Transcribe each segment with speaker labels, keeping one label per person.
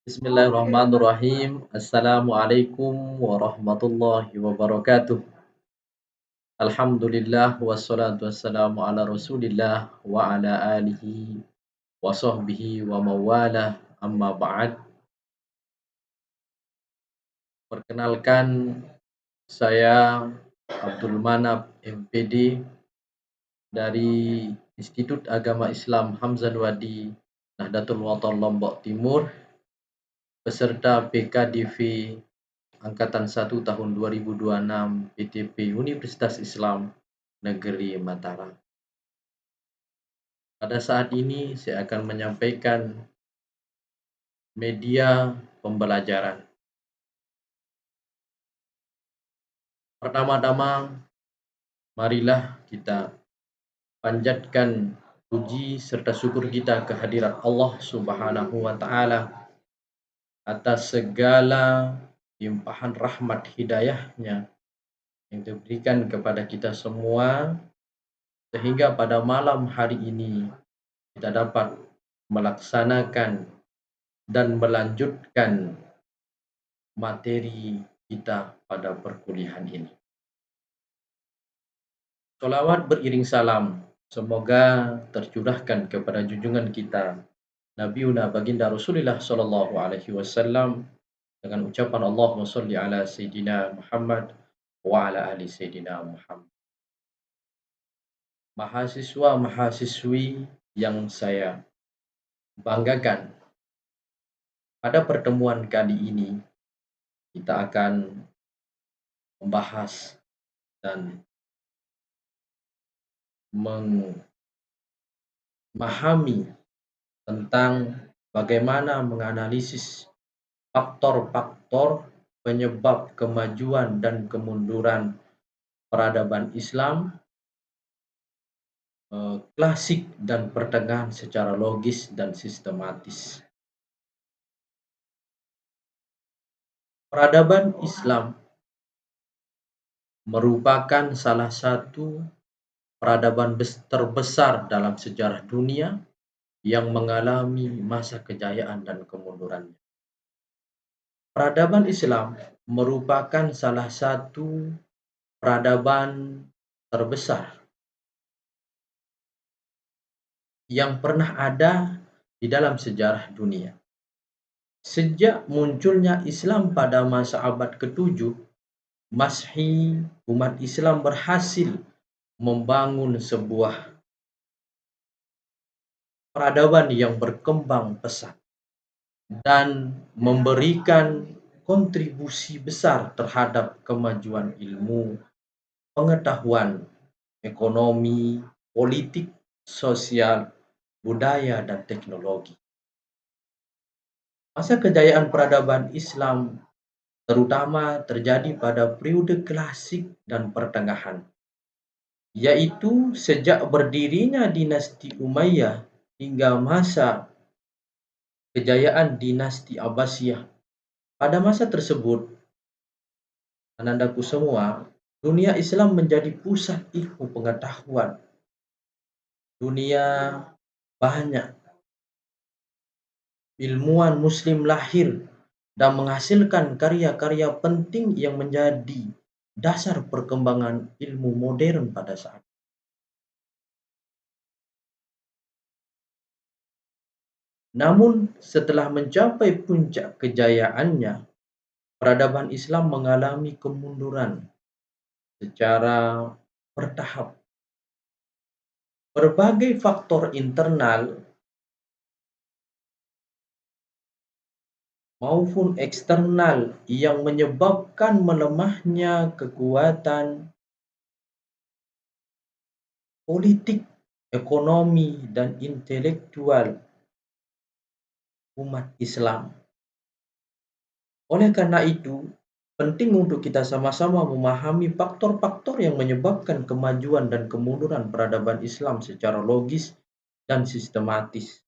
Speaker 1: Bismillahirrahmanirrahim. Assalamualaikum warahmatullahi wabarakatuh. Alhamdulillah wassalatu wassalamu ala Rasulillah wa ala alihi wa sahbihi wa mawalah. Amma ba'd. Perkenalkan, saya Abdul Manap MPD dari Institut Agama Islam Hamzah Wadi Nahdlatul Wathon Lombok Timur, peserta PKDV Angkatan 1 tahun 2026 PTP Universitas Islam Negeri Mataram. Pada saat ini saya akan menyampaikan media pembelajaran. Pertama-tama, marilah kita panjatkan puji serta syukur kita kehadirat Allah Subhanahu wa taala atas segala limpahan rahmat hidayahnya yang diberikan kepada kita semua, sehingga pada malam hari ini kita dapat melaksanakan dan melanjutkan materi kita pada perkuliahan ini. Sholawat beriring salam semoga tercurahkan kepada junjungan kita Nabiuna Baginda Rasulullah Sallallahu Alaihi Wasallam dengan ucapan Allahumma sholli ala Sayyidina Muhammad wa ala ali Sayyidina Muhammad. Mahasiswa-mahasiswi yang saya banggakan, pada pertemuan kali ini kita akan membahas dan memahami tentang bagaimana menganalisis faktor-faktor penyebab kemajuan dan kemunduran peradaban Islam klasik dan pertengahan secara logis dan sistematis. Peradaban Islam merupakan salah satu peradaban terbesar dalam sejarah dunia yang mengalami masa kejayaan dan kemundurannya. Peradaban Islam merupakan salah satu peradaban terbesar yang pernah ada di dalam sejarah dunia. Sejak munculnya Islam pada masa abad ke-7, Masehi, umat Islam berhasil membangun sebuah peradaban yang berkembang pesat dan memberikan kontribusi besar terhadap kemajuan ilmu, pengetahuan, ekonomi, politik, sosial, budaya, dan teknologi. Masa kejayaan peradaban Islam terutama terjadi pada periode klasik dan pertengahan, yaitu sejak berdirinya dinasti Umayyah hingga masa kejayaan dinasti Abbasiyah. Pada masa tersebut, anandaku semua, dunia Islam menjadi pusat ilmu pengetahuan. Dunia banyak ilmuwan muslim lahir dan menghasilkan karya-karya penting yang menjadi dasar perkembangan ilmu modern pada saat. Namun setelah mencapai puncak kejayaannya, peradaban Islam mengalami kemunduran secara bertahap. Berbagai faktor internal maupun eksternal yang menyebabkan melemahnya kekuatan politik, ekonomi, dan intelektual umat Islam. Oleh karena itu, penting untuk kita sama-sama memahami faktor-faktor yang menyebabkan kemajuan dan kemunduran peradaban Islam secara logis dan sistematis,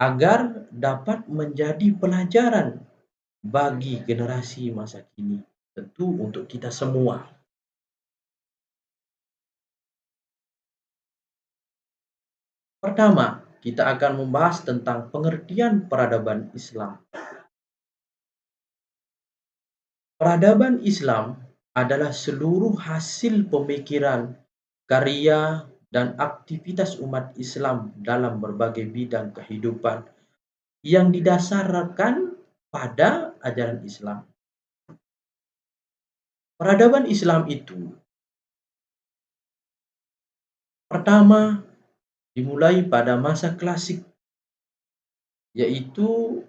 Speaker 1: agar dapat menjadi pelajaran bagi generasi masa kini, tentu untuk kita semua. Pertama, kita akan membahas tentang pengertian peradaban Islam. Peradaban Islam adalah seluruh hasil pemikiran, karya, dan aktivitas umat Islam dalam berbagai bidang kehidupan yang didasarkan pada ajaran Islam. Peradaban Islam itu pertama dimulai pada masa klasik, yaitu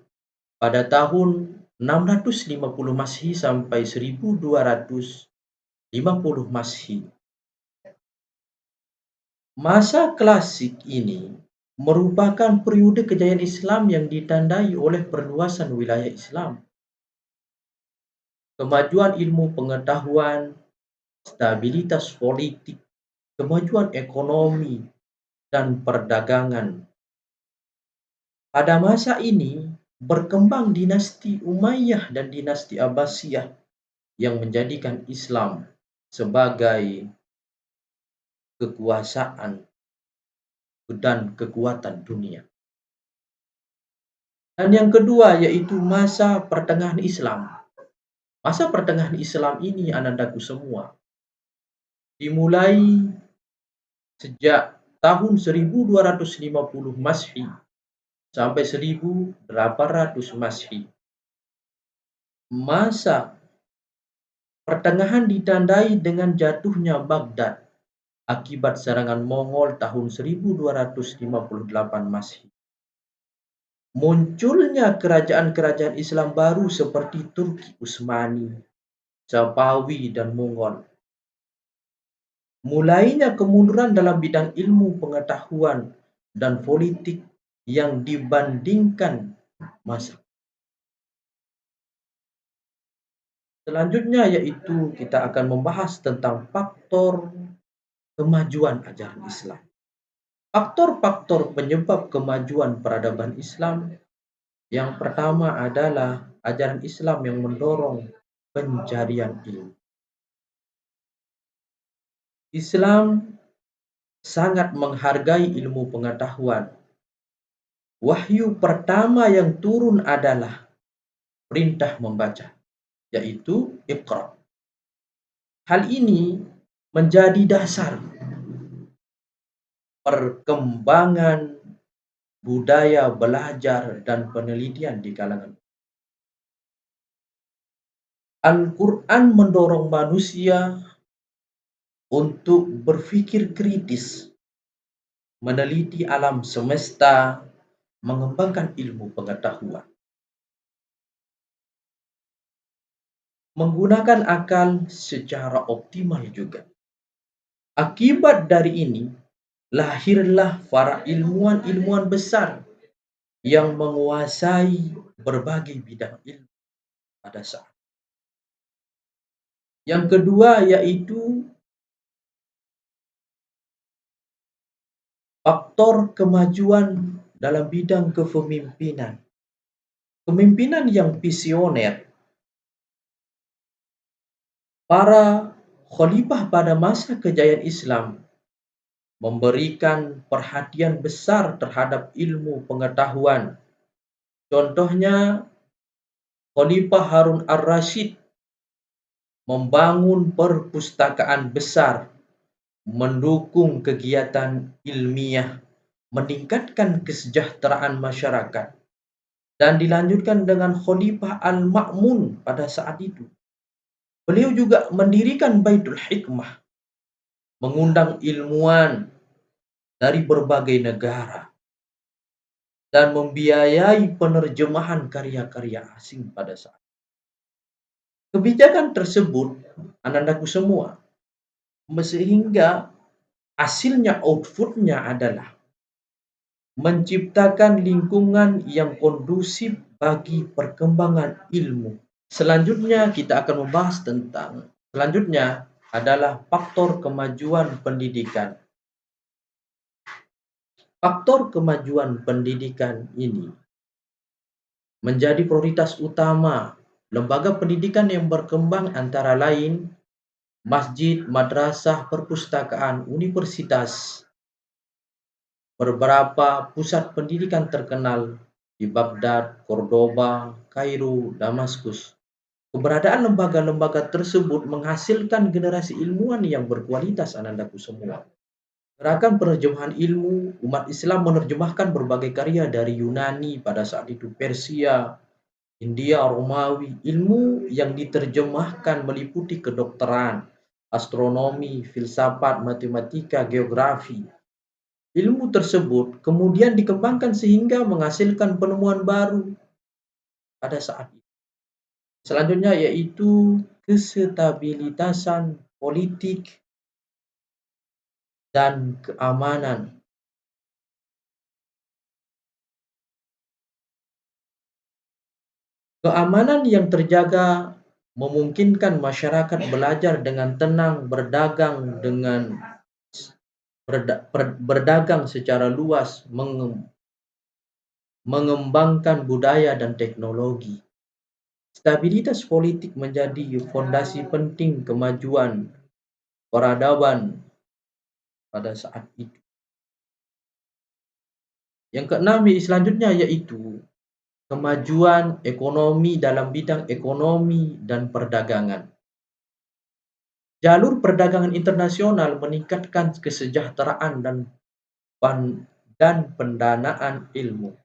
Speaker 1: pada tahun 650 Masehi sampai 1250 Masehi. Masa klasik ini merupakan periode kejayaan Islam yang ditandai oleh perluasan wilayah Islam, kemajuan ilmu pengetahuan, stabilitas politik, kemajuan ekonomi, dan perdagangan. Pada masa ini berkembang dinasti Umayyah dan dinasti Abbasiyah yang menjadikan Islam sebagai kekuasaan dan kekuatan dunia. Dan yang kedua yaitu masa pertengahan Islam. Masa pertengahan Islam ini anandaku semua dimulai sejak tahun 1250 Masehi sampai 1800 Masehi. Masa pertengahan ditandai dengan jatuhnya Baghdad akibat serangan Mongol tahun 1258 Masehi. Munculnya kerajaan-kerajaan Islam baru seperti Turki Utsmani, Safawi, dan Mongol. Mulainya kemunduran dalam bidang ilmu pengetahuan dan politik yang dibandingkan masa. Selanjutnya yaitu kita akan membahas tentang faktor kemajuan ajaran Islam. Faktor-faktor penyebab kemajuan peradaban Islam yang pertama adalah ajaran Islam yang mendorong pencarian ilmu. Islam sangat menghargai ilmu pengetahuan. Wahyu pertama yang turun adalah perintah membaca, yaitu Iqra. Hal ini menjadi dasar perkembangan budaya belajar dan penelitian di kalangan. Al-Quran mendorong manusia untuk berpikir kritis, meneliti alam semesta, mengembangkan ilmu pengetahuan, menggunakan akal secara optimal juga. Akibat dari ini, lahirlah para ilmuwan-ilmuwan besar yang menguasai berbagai bidang ilmu pada saat. Yang kedua yaitu faktor kemajuan dalam bidang kepemimpinan. Kepemimpinan yang visioner. Para khalifah pada masa kejayaan Islam memberikan perhatian besar terhadap ilmu pengetahuan. Contohnya, Khalifah Harun ar-Rasyid membangun perpustakaan besar, mendukung kegiatan ilmiah, meningkatkan kesejahteraan masyarakat, dan dilanjutkan dengan Khalifah Al-Ma'mun pada saat itu. Beliau juga mendirikan Baitul Hikmah, mengundang ilmuwan dari berbagai negara, dan membiayai penerjemahan karya-karya asing pada saat. Kebijakan tersebut, anandaku semua, sehingga hasilnya, outputnya adalah menciptakan lingkungan yang kondusif bagi perkembangan ilmu. Selanjutnya kita akan membahas tentang adalah faktor kemajuan pendidikan. Faktor kemajuan pendidikan ini menjadi prioritas utama lembaga pendidikan yang berkembang antara lain masjid, madrasah, perpustakaan, universitas, beberapa pusat pendidikan terkenal di Baghdad, Cordoba, Kairo, Damaskus. Keberadaan lembaga-lembaga tersebut menghasilkan generasi ilmuwan yang berkualitas anandaku semua. Gerakan penerjemahan ilmu, umat Islam menerjemahkan berbagai karya dari Yunani pada saat itu, Persia, India, Romawi. Ilmu yang diterjemahkan meliputi kedokteran, astronomi, filsafat, matematika, geografi. Ilmu tersebut kemudian dikembangkan sehingga menghasilkan penemuan baru pada saat itu. Selanjutnya yaitu kestabilitasan politik dan keamanan. Keamanan yang terjaga memungkinkan masyarakat belajar dengan tenang, berdagang secara luas, mengembangkan budaya dan teknologi. Stabilitas politik menjadi fondasi penting kemajuan peradaban pada saat itu. Yang keenam selanjutnya yaitu kemajuan ekonomi dalam bidang ekonomi dan perdagangan. Jalur perdagangan internasional meningkatkan kesejahteraan dan pendanaan ilmu.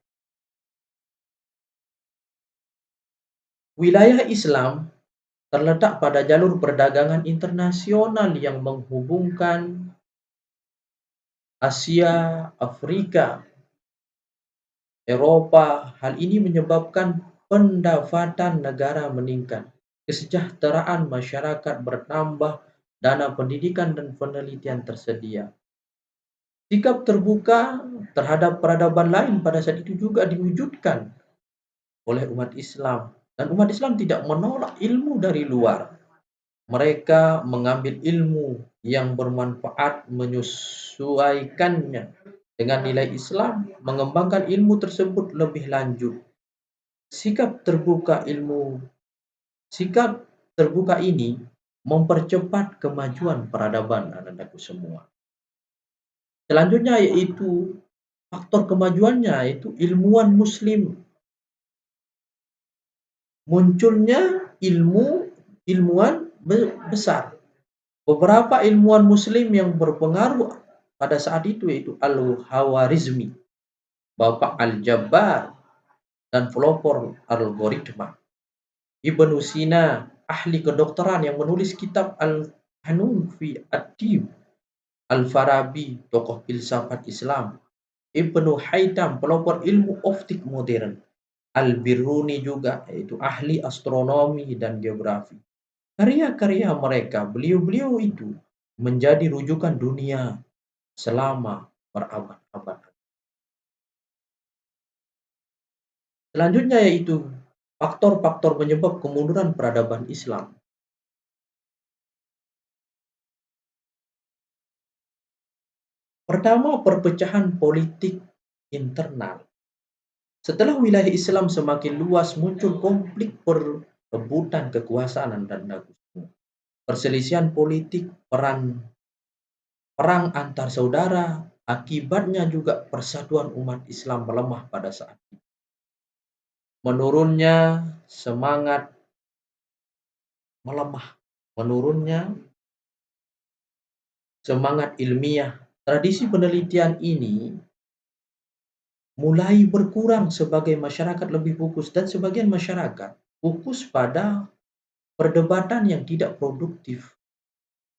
Speaker 1: Wilayah Islam terletak pada jalur perdagangan internasional yang menghubungkan Asia, Afrika, Eropa. Hal ini menyebabkan pendapatan negara meningkat, kesejahteraan masyarakat bertambah, dana pendidikan dan penelitian tersedia. Sikap terbuka terhadap peradaban lain pada saat itu juga diwujudkan oleh umat Islam. Dan umat Islam tidak menolak ilmu dari luar. Mereka mengambil ilmu yang bermanfaat, menyesuaikannya dengan nilai Islam, mengembangkan ilmu tersebut lebih lanjut. Sikap terbuka sikap terbuka ini mempercepat kemajuan peradaban anak-anakku semua. Selanjutnya yaitu faktor kemajuannya yaitu ilmuwan muslim. Munculnya ilmuwan besar. Beberapa ilmuwan muslim yang berpengaruh pada saat itu yaitu Al-Khawarizmi, Bapak Al-Jabbar, dan pelopor algoritma. Ibnu Sina, ahli kedokteran yang menulis kitab Al-Qanun fi Ad-Dib. Al-Farabi, tokoh filsafat Islam. Ibnu Haytham, pelopor ilmu optik modern. Al-Biruni juga, yaitu ahli astronomi dan geografi. Karya-karya mereka, beliau-beliau itu menjadi rujukan dunia selama berabad-abad. Selanjutnya yaitu faktor-faktor penyebab kemunduran peradaban Islam. Pertama, perpecahan politik internal. Setelah wilayah Islam semakin luas, muncul konflik perebutan kekuasaan dan perselisihan politik, perang antar saudara. Akibatnya juga persatuan umat Islam melemah pada saat itu. Menurunnya semangat melemah, menurunnya semangat ilmiah. Tradisi penelitian ini mulai berkurang sebagai masyarakat lebih fokus dan sebagian masyarakat fokus pada perdebatan yang tidak produktif,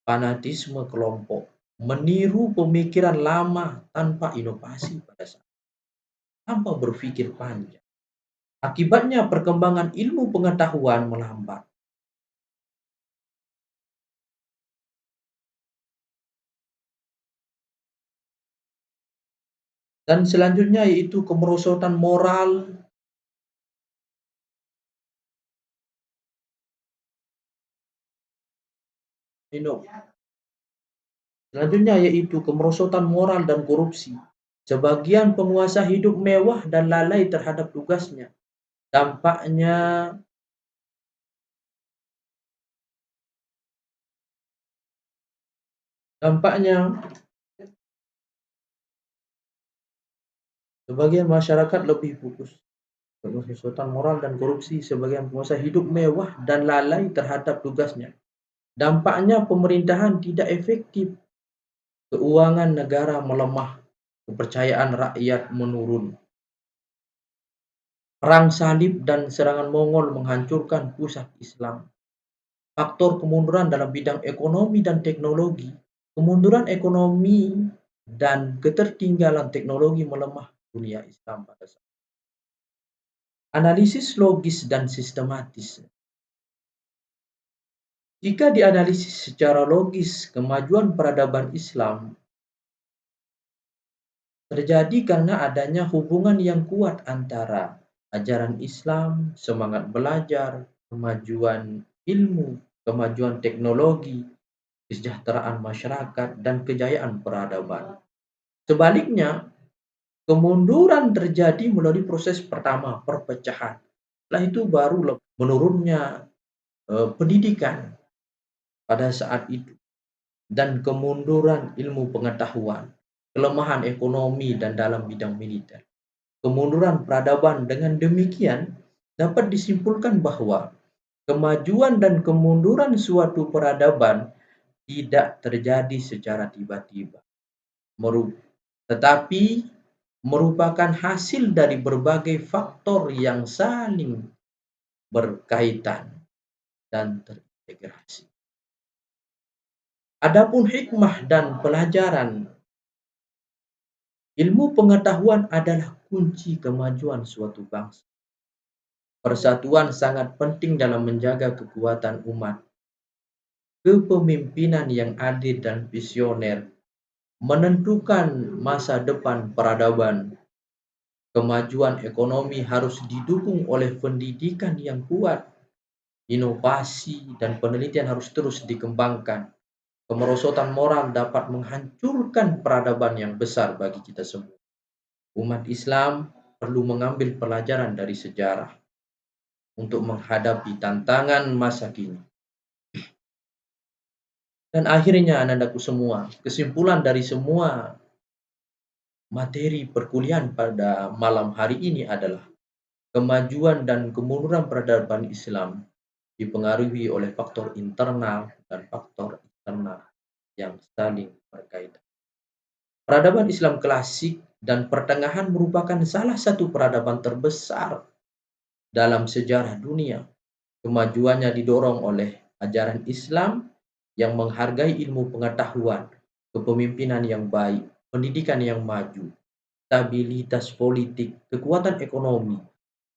Speaker 1: fanatisme kelompok, meniru pemikiran lama tanpa inovasi pada saat tanpa berpikir panjang. Akibatnya perkembangan ilmu pengetahuan melambat. Dan selanjutnya yaitu kemerosotan moral. Selanjutnya yaitu kemerosotan moral dan korupsi. Sebagian penguasa hidup mewah dan lalai terhadap tugasnya. Dampaknya dampaknya Sebagian masyarakat lebih fokus ke kesesuaian moral dan korupsi, sebagian pengusaha hidup mewah dan lalai terhadap tugasnya. Dampaknya pemerintahan tidak efektif, keuangan negara melemah, kepercayaan rakyat menurun. Perang salib dan serangan Mongol menghancurkan pusat Islam. Faktor kemunduran dalam bidang ekonomi dan teknologi. Kemunduran ekonomi dan ketertinggalan teknologi melemah dunia Islam pada saat. Analisis logis dan sistematis. Jika dianalisis secara logis, kemajuan peradaban Islam terjadi karena adanya hubungan yang kuat antara ajaran Islam, semangat belajar, kemajuan ilmu, kemajuan teknologi, kesejahteraan masyarakat, dan kejayaan peradaban. Sebaliknya, kemunduran terjadi melalui proses pertama, perpecahan. Setelah itu baru menurunnya pendidikan pada saat itu, dan kemunduran ilmu pengetahuan, kelemahan ekonomi dan dalam bidang militer, kemunduran peradaban. Dengan demikian, dapat disimpulkan bahwa kemajuan dan kemunduran suatu peradaban tidak terjadi secara tiba-tiba, tetapi merupakan hasil dari berbagai faktor yang saling berkaitan dan terintegrasi. Adapun hikmah dan pelajaran, ilmu pengetahuan adalah kunci kemajuan suatu bangsa. Persatuan sangat penting dalam menjaga kekuatan umat. Kepemimpinan yang adil dan visioner menentukan masa depan peradaban. Kemajuan ekonomi harus didukung oleh pendidikan yang kuat. Inovasi dan penelitian harus terus dikembangkan. Kemerosotan moral dapat menghancurkan peradaban yang besar bagi kita semua. Umat Islam perlu mengambil pelajaran dari sejarah untuk menghadapi tantangan masa kini. Dan akhirnya, anandaku semua, kesimpulan dari semua materi perkuliahan pada malam hari ini adalah kemajuan dan kemunduran peradaban Islam dipengaruhi oleh faktor internal dan faktor eksternal yang saling berkaitan. Peradaban Islam klasik dan pertengahan merupakan salah satu peradaban terbesar dalam sejarah dunia. Kemajuannya didorong oleh ajaran Islam yang menghargai ilmu pengetahuan, kepemimpinan yang baik, pendidikan yang maju, stabilitas politik, kekuatan ekonomi,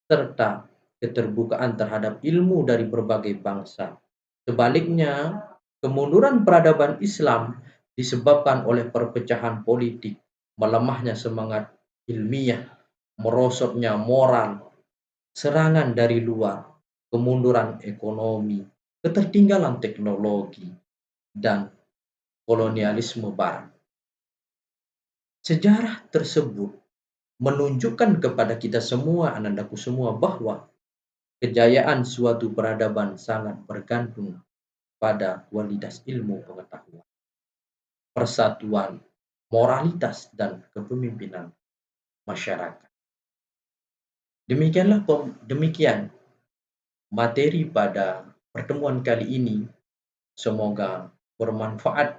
Speaker 1: serta keterbukaan terhadap ilmu dari berbagai bangsa. Sebaliknya, kemunduran peradaban Islam disebabkan oleh perpecahan politik, melemahnya semangat ilmiah, merosotnya moral, serangan dari luar, kemunduran ekonomi, ketertinggalan teknologi, dan kolonialisme Barat. Sejarah tersebut menunjukkan kepada kita semua, anandaku semua, bahwa kejayaan suatu peradaban sangat bergantung pada kualitas ilmu pengetahuan, persatuan, moralitas, dan kepemimpinan masyarakat. Demikian materi pada pertemuan kali ini. Semoga bermanfaat.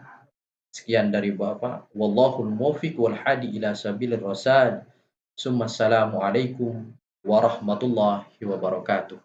Speaker 1: Sekian dari Bapak. Wallahul muwaffiq wal hadi ila sabilir rasyad. Assalamualaikum warahmatullahi wabarakatuh.